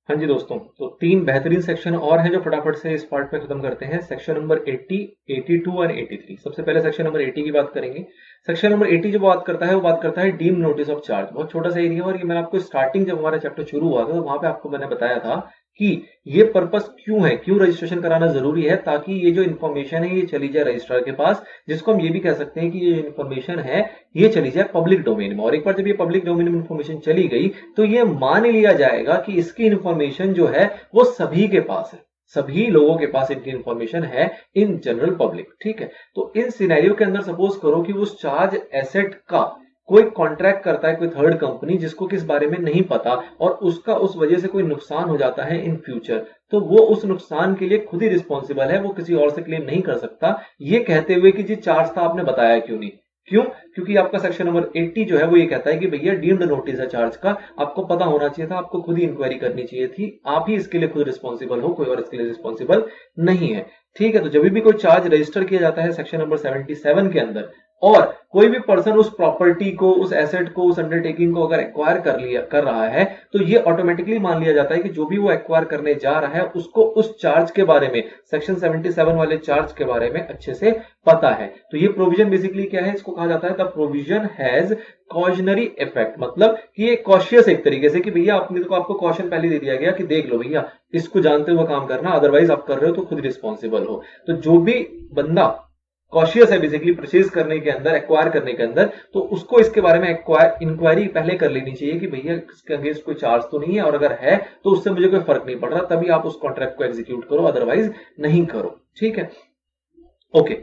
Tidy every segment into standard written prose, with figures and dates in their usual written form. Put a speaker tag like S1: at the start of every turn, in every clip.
S1: हाँ जी दोस्तों, तो 3 बेहतरीन सेक्शन और हैं जो फटाफट से इस पार्ट में खत्म करते हैं। सेक्शन नंबर 80, 82 और 83। सबसे पहले सेक्शन नंबर 80 की बात करेंगे। सेक्शन नंबर 80 जो बात करता है वो बात करता है डीम्ड नोटिस ऑफ चार्ज। बहुत छोटा सा एरिया और ये मैंने आपको स्टार्टिंग जब हमारा चैप्टर शुरू हुआ था तो वहां पे आपको मैंने बताया था कि ये पर्पस क्यों है, क्यों रजिस्ट्रेशन कराना जरूरी है, ताकि ये जो इन्फॉर्मेशन है ये चली जाए रजिस्ट्रार के पास, जिसको हम ये भी कह सकते हैं कि ये इन्फॉर्मेशन है ये चली जाए पब्लिक डोमेन में। और एक बार जब ये पब्लिक डोमेन में इन्फॉर्मेशन चली गई तो ये मान लिया जाएगा कि इसकी इन्फॉर्मेशन जो है वो सभी के पास है, सभी लोगों के पास इनकी इंफॉर्मेशन है इन जनरल पब्लिक। ठीक है, तो इन सिनेरियो के अंदर सपोज करो कि उस चार्ज एसेट का कोई कॉन्ट्रैक्ट करता है कोई थर्ड कंपनी जिसको किस बारे में नहीं पता और उसका उस वजह से कोई नुकसान हो जाता है इन फ्यूचर, तो वो उस नुकसान के लिए खुद ही रिस्पॉन्सिबल है, वो किसी और से क्लेम नहीं कर सकता, ये कहते हुए कि जी चार्ज था आपने बताया क्यों नहीं। क्यों? क्योंकि आपका सेक्शन नंबर 80 जो है वो ये कहता है कि भैया डीम्ड नोटिस है चार्ज का, आपको पता होना चाहिए था, आपको खुद ही इंक्वायरी करनी चाहिए थी, आप ही इसके लिए खुद रिस्पॉन्सिबल हो, कोई और इसके लिए रिस्पॉन्सिबल नहीं है। ठीक है, तो जब भी कोई चार्ज रजिस्टर किया जाता है सेक्शन नंबर 77 के अंदर और कोई भी पर्सन उस प्रॉपर्टी को, उस एसेट को, उस अंडरटेकिंग को अगर एक्वायर कर रहा है तो ये ऑटोमेटिकली मान लिया जाता है कि जो भी वो एक्वायर करने जा रहा है उसको उस चार्ज के बारे में, सेक्शन 77 वाले चार्ज के बारे में अच्छे से पता है। तो ये प्रोविजन बेसिकली क्या है, इसको कहा जाता है the provision has cautionary effect, मतलब कि ये कॉशियस एक तरीके से कि भैया आपने तो आपको कॉशन पहले दे दिया गया कि देख लो भैया इसको जानते हुए काम करना, अदरवाइज आप कर रहे हो तो खुद रिस्पॉन्सिबल हो। तो जो भी बंदा कॉशियस है बेसिकली परचेज करने के अंदर, एक्वायर करने के अंदर, तो उसको इसके बारे में इंक्वायरी पहले कर लेनी चाहिए कि भैया इसके अगेंस्ट कोई चार्ज तो नहीं है, और अगर है तो उससे मुझे कोई फर्क नहीं पड़ रहा, तभी आप उस कॉन्ट्रैक्ट को एग्जीक्यूट करो, अदरवाइज नहीं करो। ठीक है, ओके।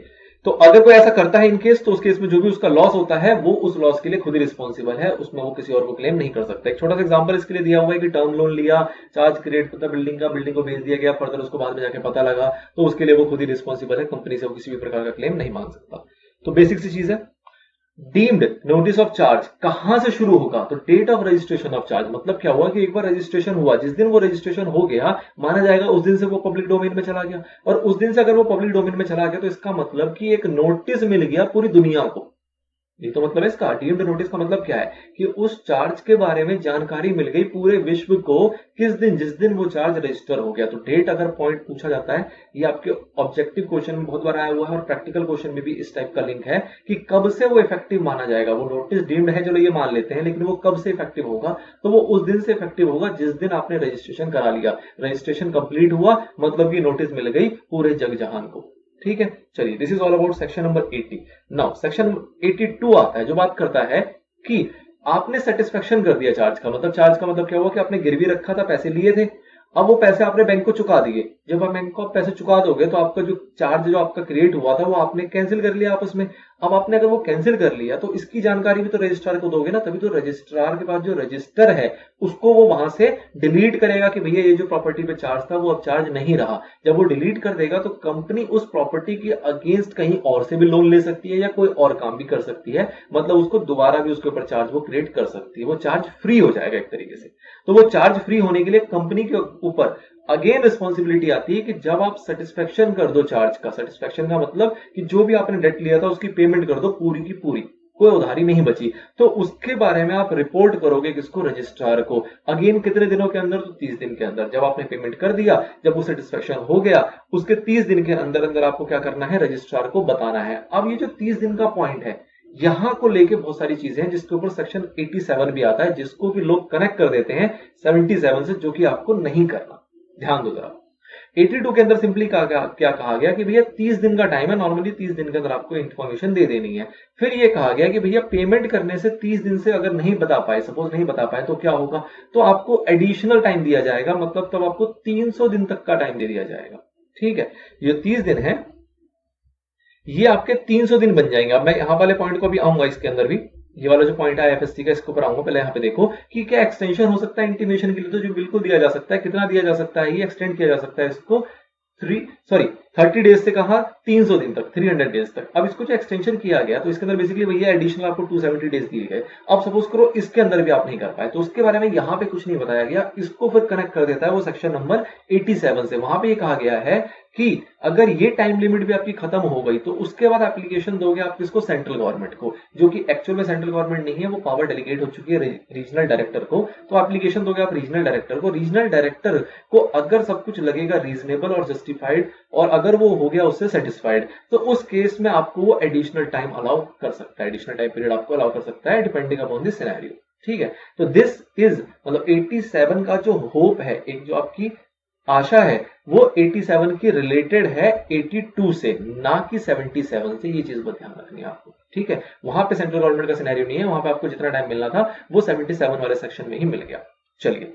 S1: तो अगर कोई ऐसा करता है इन केस, तो उस केस में जो भी उसका लॉस होता है वो उस लॉस के लिए खुद ही रिस्पॉन्सिबल है, उसमें वो किसी और को क्लेम नहीं कर सकता। एक छोटा सा एग्जांपल इसके लिए दिया हुआ है कि टर्म लोन लिया, चार्ज क्रिएट होता बिल्डिंग का, बिल्डिंग को भेज दिया गया, फर्दर उसको बाद में जाके पता लगा, तो उसके लिए वो खुद ही रिस्पॉन्सिबल है, कंपनी से वो किसी भी प्रकार का क्लेम नहीं मांग सकता। तो बेसिक सी चीज है। डीम्ड नोटिस ऑफ चार्ज कहां से शुरू होगा, तो date of registration of charge, मतलब क्या हुआ कि एक बार रजिस्ट्रेशन हुआ, जिस दिन वो रजिस्ट्रेशन हो गया माना जाएगा उस दिन से वो पब्लिक डोमेन में चला गया, और उस दिन से अगर वो पब्लिक डोमेन में चला गया तो इसका मतलब कि एक नोटिस मिल गया पूरी दुनिया को। ये तो मतलब है इसका डीम्ड नोटिस का मतलब क्या है कि उस चार्ज के बारे में जानकारी मिल गई पूरे विश्व को किस दिन, जिस दिन वो चार्ज रजिस्टर हो गया। तो डेट अगर पॉइंट पूछा जाता है, ये आपके ऑब्जेक्टिव क्वेश्चन में बहुत बार आया हुआ है और प्रैक्टिकल क्वेश्चन में भी इस टाइप का लिंक है कि कब से वो इफेक्टिव माना जाएगा। वो नोटिस डीम्ड है चलो ये मान लेते हैं, लेकिन वो कब से इफेक्टिव होगा, तो वो उस दिन से इफेक्टिव होगा जिस दिन आपने रजिस्ट्रेशन करा लिया, रजिस्ट्रेशन कंप्लीट हुआ, मतलब कि नोटिस मिल गई पूरे जग जहान को। ठीक है, चलिए this is all about section number 80। Now section 82 आता है जो बात करता है कि आपने सेटिस्फेक्शन कर दिया चार्ज का, मतलब चार्ज का मतलब क्या हुआ कि आपने गिरवी रखा था, पैसे लिए थे, अब वो पैसे आपने बैंक को चुका दिए। जब आप बैंक को पैसे चुका दोगे तो आपका जो चार्ज जो आपका क्रिएट हुआ था वो आपने कैंसिल कर लिया आपस में। अब आपने अगर वो कैंसिल कर लिया तो इसकी जानकारी भी तो रजिस्ट्रार को दोगे ना, तभी तो रजिस्ट्रार के पास जो रजिस्टर है उसको वो वहां से डिलीट करेगा कि भैया ये जो प्रॉपर्टी पे चार्ज था वो अब चार्ज नहीं रहा। जब वो डिलीट कर देगा तो कंपनी उस प्रॉपर्टी के अगेंस्ट कहीं और से भी लोन ले सकती है या कोई और काम भी कर सकती है, मतलब उसको दोबारा भी उसके ऊपर चार्ज वो क्रिएट कर सकती है, वो चार्ज फ्री हो जाएगा एक तरीके से। तो वो चार्ज फ्री होने के लिए कंपनी के ऊपर अगेन रिस्पॉन्सिबिलिटी आती है कि जब आप सेटिस्फेक्शन कर दो चार्ज का, सेटिस्फेक्शन का मतलब कि जो भी आपने डेट लिया था उसकी पेमेंट कर दो पूरी की पूरी, कोई उधारी नहीं बची, तो उसके बारे में आप रिपोर्ट करोगे किसको, रजिस्ट्रार को। अगेन कितने दिनों के अंदर, तो 30 दिन के अंदर। जब आपने पेमेंट कर दिया, जब वो सेटिस्फेक्शन हो गया, उसके 30 दिन के अंदर अंदर आपको क्या करना है, रजिस्ट्रार को बताना है। अब ये जो 30 दिन का पॉइंट है, यहां को लेके बहुत सारी चीजें हैं जिसके ऊपर सेक्शन 87 भी आता है, जिसको कि लोग कनेक्ट कर देते हैं 77 से, जो कि आपको नहीं करना। ध्यान दो जरा। 82 के अंदर सिंपली क्या कहा गया कि भैया 30 दिन का टाइम है, नॉर्मली 30 दिन के अंदर आपको इंफॉर्मेशन दे देनी है। फिर ये कहा गया कि भैया पेमेंट करने से 30 दिन से अगर नहीं बता पाए, सपोज नहीं बता पाए, तो क्या होगा, तो आपको एडिशनल टाइम दिया जाएगा, मतलब तब आपको 300 दिन तक का टाइम दे दिया जाएगा। ठीक है, ये 30 दिन है ये आपके 300 दिन बन जाएंगे। अब मैं यहां वाले पॉइंट को भी आऊंगा, इसके अंदर भी ये वाला जो पॉइंट है एफएससी का, इसके ऊपर आऊंगा। पहले यहां पे देखो कि क्या एक्सटेंशन हो सकता है इंटीमेशन के लिए, तो जो बिल्कुल दिया जा सकता है। कितना दिया जा सकता है, ये एक्सटेंड किया जा सकता है इसको 30 डेज से कहा 300 दिन तक, 300 डेज तक। अब इसको जो एक्सटेंशन किया गया तो इसके अंदर बेसिकली भैया एडिशनल आपको 270 डेज दिए गए। अब सपोज करो इसके अंदर भी आप नहीं कर पाए, तो उसके बारे में यहां पे कुछ नहीं बताया गया, इसको फिर कनेक्ट कर देता है वो सेक्शन नंबर 87 से। वहां पे ये कहा गया है कि अगर ये टाइम लिमिट भी आपकी खत्म हो गई तो उसके बाद एप्लीकेशन दोगे आप किसको, सेंट्रल गवर्नमेंट को, जो कि एक्चुअल में सेंट्रल गवर्नमेंट नहीं है, वो पावर डेलीगेट हो चुकी है रीजनल डायरेक्टर को। तो एप्लीकेशन दोगे आप रीजनल डायरेक्टर को। रीजनल डायरेक्टर को अगर सब कुछ लगेगा रीजनेबल और जस्टिफाइड और अगर वो हो गया उससे सेटिस्फाइड, तो उस केस में आपको वो एडिशनल टाइम अलाउ कर सकता है, एडिशनल टाइम पीरियड आपको अलाउ कर सकता है डिपेंडिंग अपॉन दिस सिनेरियो। ठीक है, तो दिस इज मतलब 87 का जो होप है, एक जो आपकी आशा है, वो 87 की रिलेटेड है 82 से, ना कि 77 से। ये चीज पर ध्यान रखनी है आपको। ठीक है, वहां पे सेंट्रल गवर्नमेंट का सिनेरियो नहीं है, वहां पे आपको जितना टाइम मिलना था वो 77 वाले सेक्शन में ही मिल गया। चलिए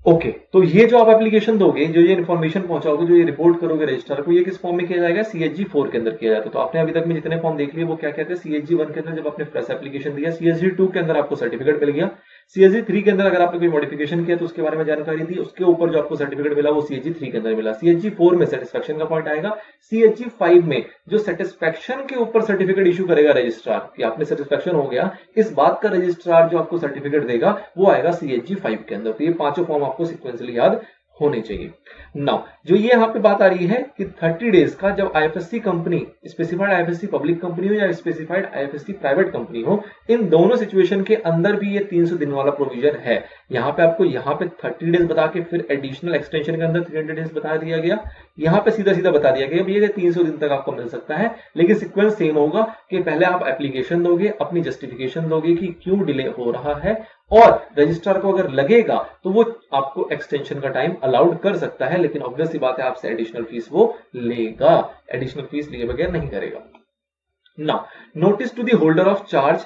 S1: ओके, तो ये जो आप एप्लीकेशन दोगे, जो ये इन्फॉर्मेशन पहुंचाओगे, जो ये रिपोर्ट करोगे रजिस्ट्रार को, ये किस फॉर्म में किया जाएगा, CHG 4 के अंदर किया जाता है। तो आपने अभी तक में जितने फॉर्म देख लिए वो क्या कहते हैं, CHG 1 के अंदर जब आपने फ्रेश एप्लीकेशन दिया, CHG 2 के अंदर आपको सर्टिफिकेट मिल गया, CHG 3 के अंदर अगर आपने कोई मॉडिफिकेशन किया तो उसके बारे में जानकारी दी, उसके ऊपर जो आपको सर्टिफिकेट मिला वो CHG 3 के अंदर मिला। CHG 4 में सेटिस्फेक्शन का पॉइंट आएगा। CHG 5 में जो सेटिस्फेक्शन के ऊपर सर्टिफिकेट इशू करेगा रजिस्ट्रार कि आपने सेटिस्फेक्शन हो गया, इस बात का रजिस्ट्रार जो आपको सर्टिफिकेट देगा वो आएगा CHG 5 के अंदर। तो ये पांचों फॉर्म आपको सिक्वेंसली याद होने चाहिए। नाउ जो ये यहाँ पे बात आ रही है कि 30 डेज का जब IFSC company, specified IFSC public company हो या स्पेसिफाइड IFSC प्राइवेट कंपनी हो, इन दोनों सिचुएशन के अंदर भी ये 300 दिन वाला प्रोविजन है। यहाँ पे आपको यहाँ पे 30 डेज बता के फिर एडिशनल एक्सटेंशन के अंदर 300 डेज बता दिया गया, यहाँ पे सीधा सीधा बता दिया गया भैया 300 दिन तक आपको मिल सकता है, लेकिन सिक्वेंस सेम होगा कि पहले आप एप्लीकेशन दोगे, अपनी जस्टिफिकेशन दोगे कि क्यों डिले हो रहा है, और रजिस्ट्रार को अगर लगेगा तो वो आपको एक्सटेंशन का टाइम अलाउड कर सकता है, लेकिन ऑब्वियस सी बात है आपसे एडिशनल फीस वो लेगा, एडिशनल फीस लिए बगैर नहीं करेगा। Now notice to the holder of charge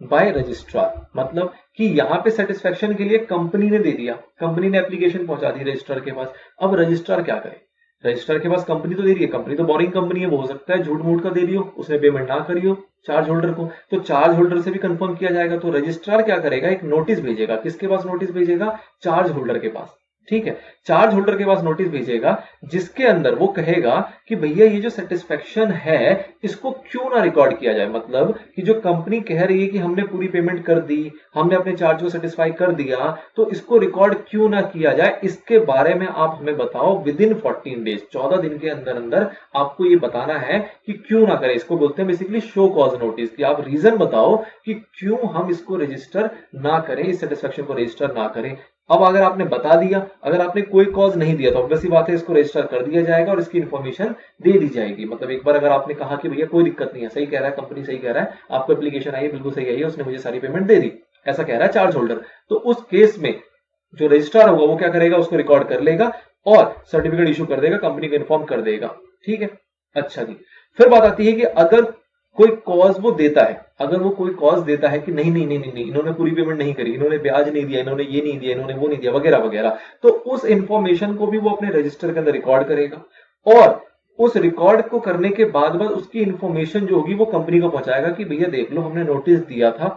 S1: by registrar, मतलब कि यहां पे सेटिस्फेक्शन के लिए कंपनी ने दे दिया, कंपनी ने एप्लीकेशन पहुंचा दी रजिस्ट्रार के पास। अब रजिस्ट्रार क्या करे, रजिस्ट्रार के पास कंपनी तो दे रही है, कंपनी तो बोरिंग कंपनी है, वो हो सकता है झूठ मूठ का दे रही हो, उसने पेमेंट ना करी हो चार्ज होल्डर को, तो चार्ज होल्डर से भी कंफर्म किया जाएगा। तो रजिस्ट्रार क्या करेगा, एक नोटिस भेजेगा, किसके पास नोटिस भेजेगा, चार्ज होल्डर के पास। ठीक है, चार्ज होल्डर के पास नोटिस भेजेगा जिसके अंदर वो कहेगा कि भैया ये जो सेटिस्फेक्शन है इसको क्यों ना रिकॉर्ड किया जाए, मतलब कि जो कंपनी कह रही है कि हमने पूरी पेमेंट कर दी, हमने अपने चार्ज को सेटिस्फाई कर दिया, तो इसको रिकॉर्ड क्यों ना किया जाए, इसके बारे में आप हमें बताओ विद इन 14 डेज, 14 दिन के अंदर अंदर आपको ये बताना है कि क्यों ना करें। इसको बोलते हैं बेसिकली शो कॉज नोटिस, कि आप रीजन बताओ कि क्यों हम इसको रजिस्टर ना करें, इस सेटिस्फेक्शन को रजिस्टर ना करें। अब अगर आपने बता दिया, अगर आपने कोई कॉज नहीं दिया तो ऑब्वियस बात है इसको रजिस्टर कर दिया जाएगा और इसकी इन्फॉर्मेशन दे दी जाएगी। मतलब एक बार अगर आपने कहा कि भैया कोई दिक्कत नहीं है, सही कह रहा है कंपनी, सही कह रहा है, आपको एप्लीकेशन आई है बिल्कुल सही आई है, उसने मुझे सारी पेमेंट दे दी, ऐसा कह रहा है चार्ज होल्डर, तो उस केस में जो रजिस्ट्रार होगा वो क्या करेगा, उसको रिकॉर्ड कर लेगा और सर्टिफिकेट इशू कर देगा, कंपनी को इन्फॉर्म कर देगा। ठीक है, अच्छा जी, फिर बात आती है कि अगर कोई कॉज वो देता है, अगर वो कोई कॉज देता है कि नहीं नहीं नहीं नहीं, नहीं इन्होंने पूरी पेमेंट नहीं करी, इन्होंने ब्याज नहीं दिया, इन्होंने ये नहीं दिया, इन्होंने वो नहीं दिया, वगैरह वगैरह, तो उस इंफॉर्मेशन को भी वो अपने रजिस्टर के अंदर रिकॉर्ड करेगा और उस रिकॉर्ड को करने के बाद उसकी इंफॉर्मेशन जो होगी वो कंपनी को पहुंचाएगा कि भैया देख लो हमने नोटिस दिया था,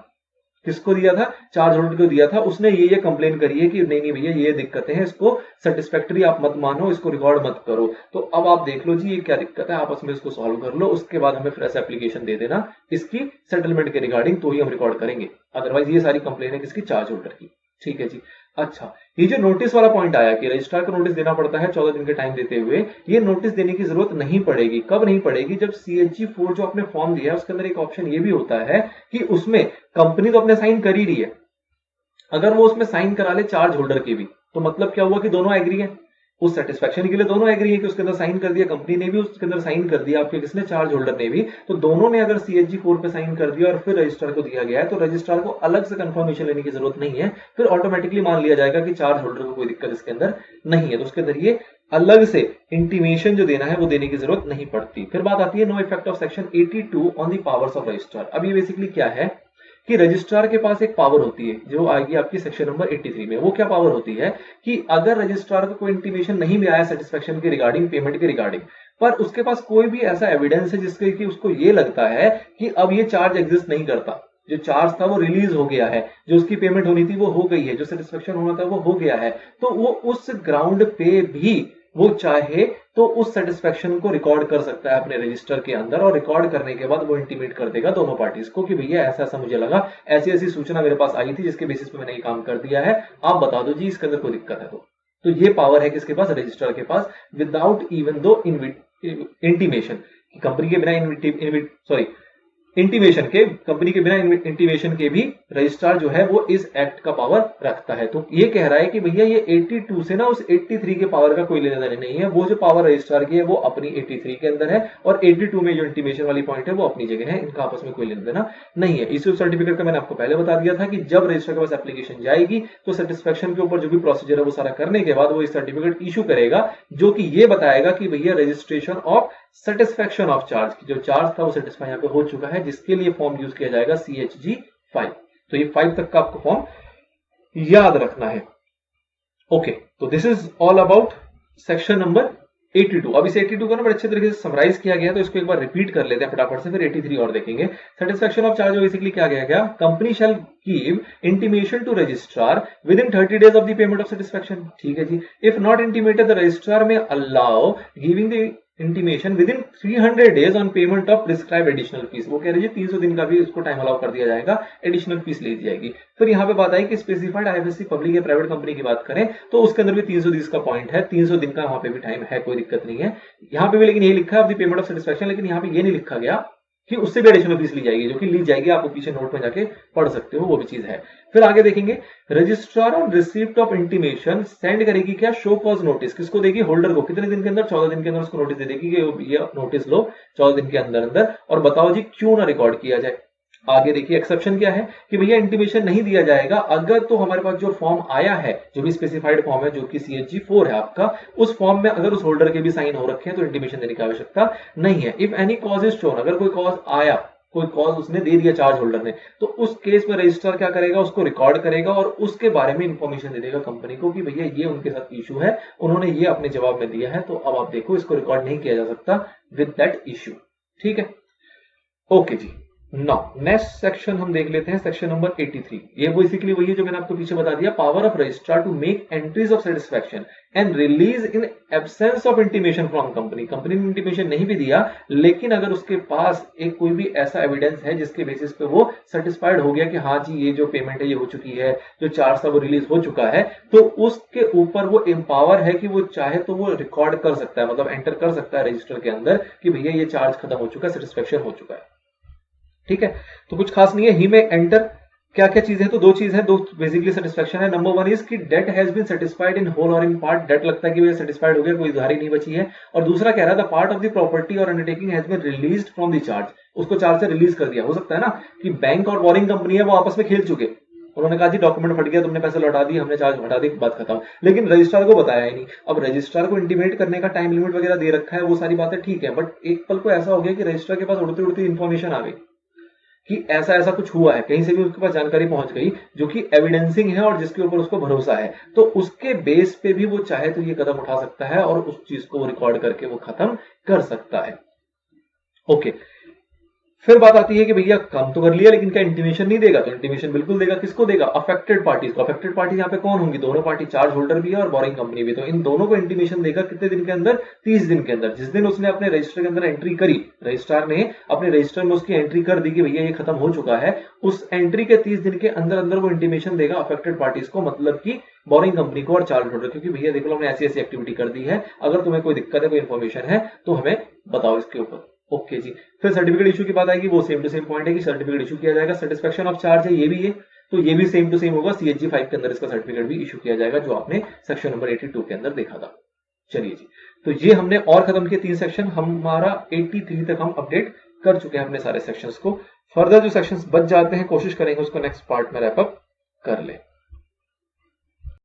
S1: किसको दिया था, चार्ज होल्डर को दिया था, उसने ये कंप्लेन करी है कि नहीं नहीं भैया ये दिक्कतें हैं, इसको सेटिस्फैक्टरी आप मत मानो, इसको रिकॉर्ड मत करो। तो अब आप देख लो जी ये क्या दिक्कत है, आपस में इसको सॉल्व कर लो, उसके बाद हमें फ्रेश एप्लीकेशन दे देना इसकी सेटलमेंट के रिगार्डिंग, तो ही हम रिकॉर्ड करेंगे, अदरवाइज ये सारी कंप्लेन है किसकी, चार्ज होल्डर की। ठीक है जी, अच्छा ये जो नोटिस वाला पॉइंट आया कि रजिस्ट्रार को नोटिस देना पड़ता है 14 दिन के टाइम देते हुए, ये नोटिस देने की जरूरत नहीं पड़ेगी। कब नहीं पड़ेगी, जब CHG 4 जो आपने फॉर्म दिया है उसके अंदर एक ऑप्शन ये भी होता है कि उसमें कंपनी तो अपने साइन कर ही रही है, अगर वो उसमें साइन करा ले चार्ज होल्डर की भी, तो मतलब क्या हुआ कि दोनों एग्री है, उस सेटिस्फेक्शन के लिए दोनों एग्री है कि उसके अंदर साइन कर दिया, कंपनी ने भी उसके अंदर साइन कर दिया, आपके किसने, चार्ज होल्डर ने भी, तो दोनों ने अगर CHG 4 पे साइन कर दिया और फिर रजिस्ट्रार को दिया गया है, तो रजिस्ट्रार को अलग से कंफर्मेशन लेने की जरूरत नहीं है, फिर ऑटोमेटिकली मान लिया जाएगा कि चार्ज होल्डर को कोई दिक्कत इसके अंदर नहीं है, तो उसके अंदर ये अलग से इंटीमेशन जो देना है वो देने की जरूरत नहीं पड़ती। फिर बात आती है no effect of section 82 on the powers of registrar. अब ये बेसिकली क्या है कि रजिस्ट्रार के पास एक पावर होती है जो आएगी आपकी सेक्शन नंबर 83 में। वो क्या पावर होती है कि अगर रजिस्ट्रार को कोई इंटीमेशन नहीं भी आया सेटिस्फेक्शन के रिगार्डिंग, पेमेंट के रिगार्डिंग, पर उसके पास कोई भी ऐसा एविडेंस है जिसके कि उसको ये लगता है कि अब ये चार्ज एग्जिस्ट नहीं करता, जो चार्ज था वो रिलीज हो गया है, जो उसकी पेमेंट होनी थी वो हो गई है, जो सेटिस्फेक्शन होना था वो हो गया है, तो वो उस ग्राउंड पे भी वो चाहे तो उस सेटिस्फेक्शन को रिकॉर्ड कर सकता है अपने रजिस्टर के अंदर, और रिकॉर्ड करने के बाद वो इंटीमेट कर देगा दोनों पार्टीज को कि भैया ऐसा ऐसा मुझे लगा, ऐसी ऐसी सूचना मेरे पास आई थी जिसके बेसिस पे मैंने ये काम कर दिया है, आप बता दो जी इसके अंदर कोई दिक्कत है तो। तो ये पावर है किसके पास, रजिस्ट्रार के पास, विदाउट इवन दो इंटीमेशन, कंपनी के बिना इंटीमेशन के, कंपनी के बिना इंटीमेशन के भी रजिस्ट्रार जो है वो इस एक्ट का पावर रखता है। तो ये कह रहा है कि भैया ये 82 से ना उस 83 के पावर का कोई लेना देना नहीं है, वो जो पावर रजिस्ट्रार की है वो अपनी 83 के अंदर है, और 82 में जो इंटीमेशन वाली पॉइंट है वो अपनी जगह है, इनका आपस में कोई लेना देना नहीं है। इश्यू सर्टिफिकेट का मैंने आपको पहले बता दिया था कि जब रजिस्ट्रार के पास एप्लीकेशन जाएगी तो सेटिस्फेक्शन के ऊपर जो भी प्रोसीजर है वो सारा करने के बाद वो इस सर्टिफिकेट इशू करेगा, जो कि ये बताएगा कि भैया registration of satisfaction of charge, जो चार्ज था वो सेटिस्फाई यहाँ पे हो चुका है, जिसके लिए फॉर्म यूज किया जाएगा CHG 5। तो ये 5 तक का आपको फॉर्म याद रखना है। ओके, तो this is all about section number 82। अब इस 82 को ना बड़े अच्छे तरीके से समराइज किया गया, तो इसको एक बार रिपीट कर लेते हैं फटाफट से, फिर 83 और देखेंगे। सेटिस्फेक्शन ऑफ चार्ज बेसिकली क्या गया, company shall give intimation to registrar within 30 days of the payment of satisfaction. ठीक है जी। If not intimated the registrar may allow giving the intimation within 300 days on payment of prescribe additional fees. वो कह रहे हैं 300 दिन का भी उसको टाइम अलाउ कर दिया जाएगा, एडिशनल फीस ले दी जाएगी। फिर यहाँ पे बात आई कि स्पेसिफाइड IFSC पब्लिक या प्राइवेट कंपनी की बात करें तो उसके अंदर भी 320 का पॉइंट है, 300 दिन का वहां पे भी टाइम है, कोई दिक्कत नहीं है। यहाँ पे भी लेकिन ये लिखा है of the payment of satisfaction, लेकिन यहाँ पे ये नहीं लिखा गया कि उससे भी एडिशनल फीस ली जाएगी, जो कि ली जाएगी, आपको पीछे नोट में जाके पढ़ सकते हो, वो भी चीज है। फिर आगे देखेंगे, registrar on receipt of intimation send करेगी क्या, शो कॉज नोटिस, किसको देगी, होल्डर को। कितने दिन के अंदर, 14 दिन के अंदर उसको नोटिस दे देगी कि ये नोटिस लो 14 दिन के अंदर अंदर, और बताओ जी क्यों ना रिकॉर्ड किया जाए। आगे देखिए एक्सेप्शन क्या है कि भैया इंटीमेशन नहीं दिया जाएगा अगर तो हमारे पास जो फॉर्म आया है, जो भी स्पेसिफाइड फॉर्म है जो कि CHG 4 है आपका, उस फॉर्म में अगर उस होल्डर के भी साइन हो रखे हैं तो इंटीमेशन देने की आवश्यकता नहीं है। If any cause is shown, अगर कोई कॉज आया, कोई कॉज उसने दे दिया चार्ज होल्डर ने, तो उस केस में रजिस्ट्रार क्या करेगा, उसको रिकॉर्ड करेगा और उसके बारे में इंफॉर्मेशन दे देगा कंपनी को कि भैया ये उनके साथ इशू है, उन्होंने ये अपने जवाब में दिया है, तो अब आप देखो इसको रिकॉर्ड नहीं किया जा सकता विद दैट इशू। ठीक है, ओके जी। नाउ नेक्स्ट सेक्शन हम देख लेते हैं, सेक्शन नंबर 83। ये बेसिकली वही है जो मैंने आपको पीछे बता दिया, power of registrar to make entries of satisfaction and release in absence of intimation from company. Company ने इंटीमेशन नहीं भी दिया, लेकिन अगर उसके पास एक कोई भी ऐसा एविडेंस है जिसके बेसिस पे वो सेटिस्फाइड हो गया कि हाँ जी ये जो पेमेंट है ये हो चुकी है, जो चार्ज था वो रिलीज हो चुका है, तो उसके ऊपर वो एम्पावर है कि वो चाहे तो वो रिकॉर्ड कर सकता है, मतलब एंटर कर सकता है रजिस्टर के अंदर कि भैया ये चार्ज खत्म हो चुका है, सेटिस्फेक्शन हो चुका है। ठीक है, तो कुछ खास नहीं है। ही में एंटर क्या क्या चीजें हैं, तो दो चीज है, दो बेसिकली सेटिस्फेक्शन है। नंबर 1 इज कि debt has been satisfied in whole और इन पार्ट, डेट लगता है कि वो सेटिस्फाइड हो गया, कोई उधारी नहीं बची है। और दूसरा कह रहा है the part of the property और undertaking has been released from the charge, उसको चार्ज से रिलीज कर दिया। हो सकता है ना कि बैंक और बोरिंग कंपनी है वो आपस में खेल चुके, उन्होंने कहा जी डॉक्यूमेंट फट गया, तुमने पैसे लौटा दिए, हमने चार्ज हटा दी, बात खत्म, लेकिन रजिस्ट्रार को बताया ही नहीं। अब रजिस्ट्रार को इंटीमेट करने का टाइम लिमिट वगैरह दे रखा है, वो सारी बातें ठीक है, बट एक पल को ऐसा हो गया कि रजिस्ट्रार के पास उड़ती उड़ती इन्फॉर्मेशन आ गई कि ऐसा ऐसा कुछ हुआ है, कहीं से भी उसके पास जानकारी पहुंच गई जो कि एविडेंसिंग है और जिसके ऊपर उसको भरोसा है, तो उसके बेस पे भी वो चाहे तो ये कदम उठा सकता है और उस चीज को रिकॉर्ड करके वो खत्म कर सकता है। ओके, फिर बात आती है कि भैया काम तो कर लिया लेकिन क्या इंटीमेशन नहीं देगा, तो इंटीमेशन बिल्कुल देगा। किसको देगा, अफेक्टेड पार्टीज को। अफेक्टेड पार्टी यहाँ पे कौन होंगी, दोनों पार्टी, चार्ज होल्डर भी है और बोरिंग कंपनी भी, तो इन दोनों को इंटीमेशन देगा कितने दिन के अंदर, 30 दिन के अंदर। जिस दिन उसने अपने रजिस्टर के अंदर एंट्री करी, रजिस्ट्रार ने अपने रजिस्टर में उसकी एंट्री कर दी कि भैया ये खत्म हो चुका है, उस एंट्री के 30 दिन के अंदर अंदर वो इंटीमेशन देगा अफेक्टेड पार्टीज को, मतलब कि बोरिंग कंपनी को और चार्ज होल्डर, क्योंकि भैया देखो हमने ऐसी ऐसी एक्टिविटी कर दी है, अगर तुम्हें कोई दिक्कत है, कोई इन्फॉर्मेशन है तो हमें बताओ इसके ऊपर। ओके जी। फिर सर्टिफिकेट इशू की बात आएगी, वो सेम टू सेम पॉइंट है कि सर्टिफिकेट इशू किया जाएगा। सेटिस्फेक्शन ऑफ चार्ज है, ये भी है, तो ये भी सेम टू सेम होगा, CHG 5 के अंदर इसका सर्टिफिकेट भी इशू किया जाएगा, जो आपने सेक्शन नंबर 82 के अंदर देखा था। चलिए जी, तो ये हमने और खत्म किए 3 सेक्शन, हमारा 83 तक हम अपडेट कर चुके हैं अपने सारे सेक्शंस को। फर्दर जो सेक्शंस बच जाते हैं कोशिश करेंगे उसको नेक्स्ट पार्ट में रैप अप कर ले।